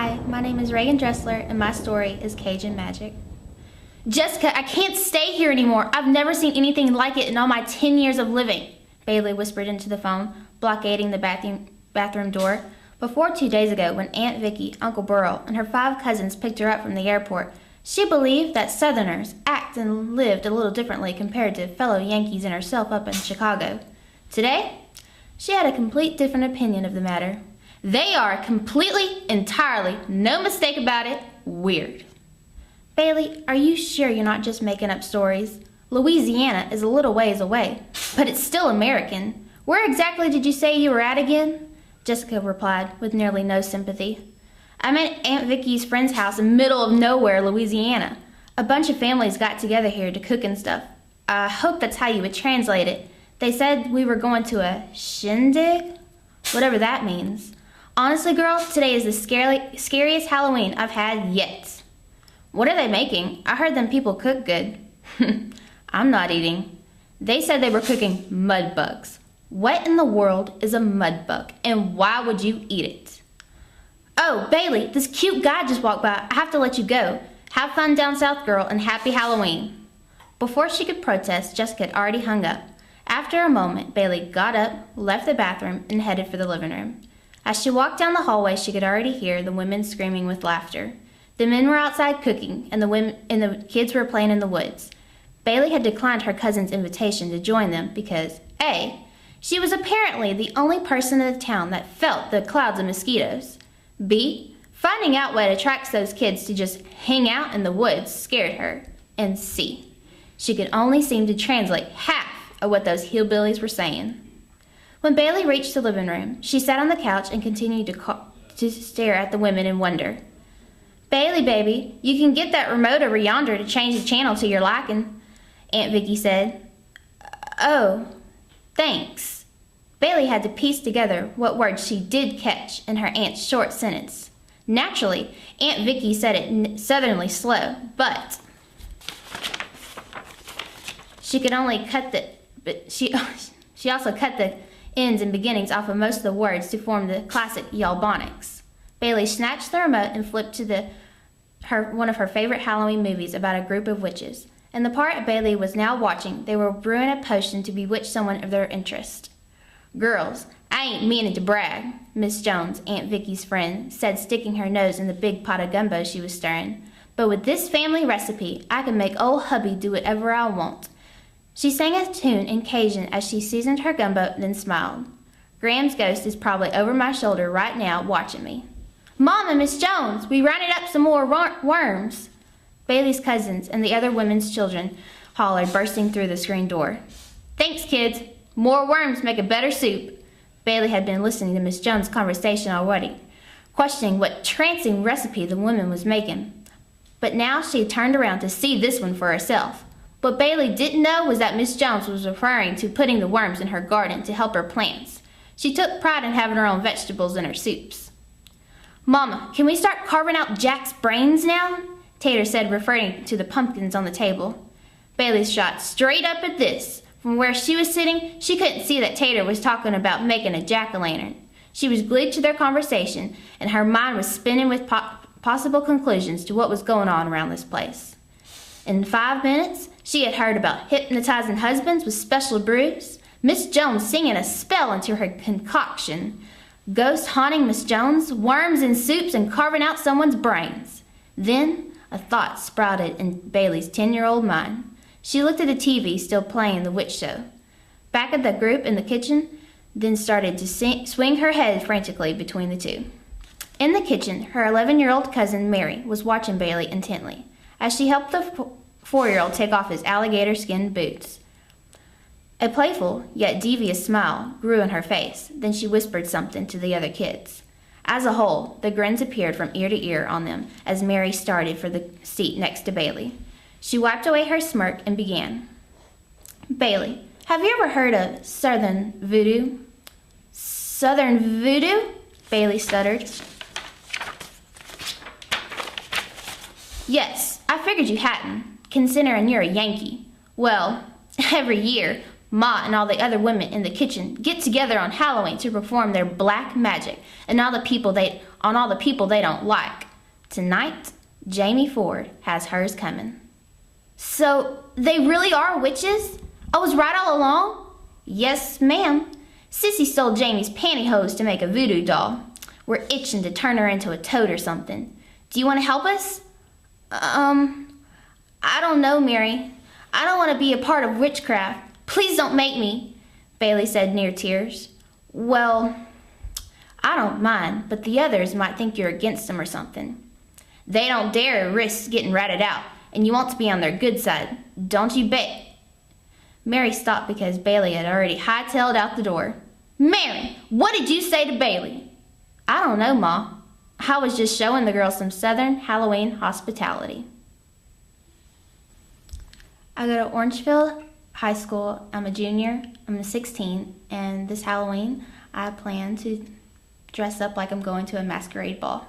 Hi, my name is Reagan Dressler, and my story is Cajun Magic. Jessica, I can't stay here anymore. I've never seen anything like it in all my 10 years of living, Bailey whispered into the phone, blockading the bathroom door. Before 2 days ago, when Aunt Vicky, Uncle Burl, and her 5 cousins picked her up from the airport, she believed that Southerners act and lived a little differently compared to fellow Yankees and herself up in Chicago. Today, she had a complete different opinion of the matter. They are completely, entirely, no mistake about it, weird. Bailey, are you sure you're not just making up stories? Louisiana is a little ways away, but it's still American. Where exactly did you say you were at again? Jessica replied with nearly no sympathy. I'm at Aunt Vicky's friend's house in middle of nowhere, Louisiana. A bunch of families got together here to cook and stuff. I hope that's how you would translate it. They said we were going to a shindig? Whatever that means. Honestly, girl, today is the scariest Halloween I've had yet. What are they making? I heard them people cook good. I'm not eating. They said they were cooking mud bugs. What in the world is a mud bug, and why would you eat it? Oh, Bailey, this cute guy just walked by. I have to let you go. Have fun down south, girl, and happy Halloween. Before she could protest, Jessica had already hung up. After a moment, Bailey got up, left the bathroom, and headed for the living room. As she walked down the hallway, she could already hear the women screaming with laughter. The men were outside cooking, and the kids were playing in the woods. Bailey had declined her cousin's invitation to join them because, A, she was apparently the only person in the town that felt the clouds of mosquitoes. B, finding out what attracts those kids to just hang out in the woods scared her. And C, she could only seem to translate half of what those hillbillies were saying. When Bailey reached the living room, she sat on the couch and continued to stare at the women in wonder. Bailey, baby, you can get that remote over yonder to change the channel to your liking, Aunt Vicky said. Oh, thanks. Bailey had to piece together what words she did catch in her aunt's short sentence. Naturally, Aunt Vicky said it southernly slow, but she also cut the ends and beginnings off of most of the words to form the classic Yalbonics. Bailey snatched the remote and flipped to one of her favorite Halloween movies about a group of witches. In the part Bailey was now watching, they were brewing a potion to bewitch someone of their interest. Girls, I ain't meaning to brag, Miss Jones, Aunt Vicky's friend, said, sticking her nose in the big pot of gumbo she was stirring. But with this family recipe, I can make old hubby do whatever I want. She sang a tune in Cajun as she seasoned her gumbo, then smiled. Graham's ghost is probably over my shoulder right now watching me. Mom and Miss Jones, we rounded up some more worms. Bailey's cousins and the other women's children hollered, bursting through the screen door. Thanks, kids. More worms make a better soup. Bailey had been listening to Miss Jones' conversation already, questioning what trancing recipe the woman was making. But now she had turned around to see this one for herself. What Bailey didn't know was that Miss Jones was referring to putting the worms in her garden to help her plants. She took pride in having her own vegetables in her soups. Mama, can we start carving out Jack's brains now? Tater said, referring to the pumpkins on the table. Bailey shot straight up at this. From where she was sitting, she couldn't see that Tater was talking about making a jack-o'-lantern. She was glued to their conversation, and her mind was spinning with possible conclusions to what was going on around this place. In 5 minutes, she had heard about hypnotizing husbands with special brews, Miss Jones singing a spell into her concoction, ghosts haunting Miss Jones, worms in soups, and carving out someone's brains. Then a thought sprouted in Bailey's 10-year-old mind. She looked at the TV still playing the witch show. Back at the group in the kitchen, then started to swing her head frantically between the two. In the kitchen, her 11-year-old cousin Mary was watching Bailey intently as she helped the 4-year-old take off his alligator skin boots. A playful yet devious smile grew in her face. Then she whispered something to the other kids. As a whole, the grins appeared from ear to ear on them as Mary started for the seat next to Bailey. She wiped away her smirk and began. Bailey, have you ever heard of Southern voodoo? Southern voodoo? Bailey stuttered. Yes, I figured you hadn't, considering you're a Yankee. Well, every year, Ma and all the other women in the kitchen get together on Halloween to perform their black magic on all the people they don't like. Tonight, Jamie Ford has hers coming. So, they really are witches? I was right all along? Yes, ma'am. Sissy stole Jamie's pantyhose to make a voodoo doll. We're itching to turn her into a toad or something. Do you want to help us? I don't know, Mary. I don't want to be a part of witchcraft. Please don't make me, Bailey said near tears. Well, I don't mind, but the others might think you're against them or something. They don't dare risk getting ratted out, and you want to be on their good side, don't you bet? Mary stopped because Bailey had already hightailed out the door. Mary, what did you say to Bailey? I don't know, Ma. I was just showing the girls some Southern Halloween hospitality. I go to Orangefield High School. I'm a junior. I'm 16, and this Halloween I plan to dress up like I'm going to a masquerade ball.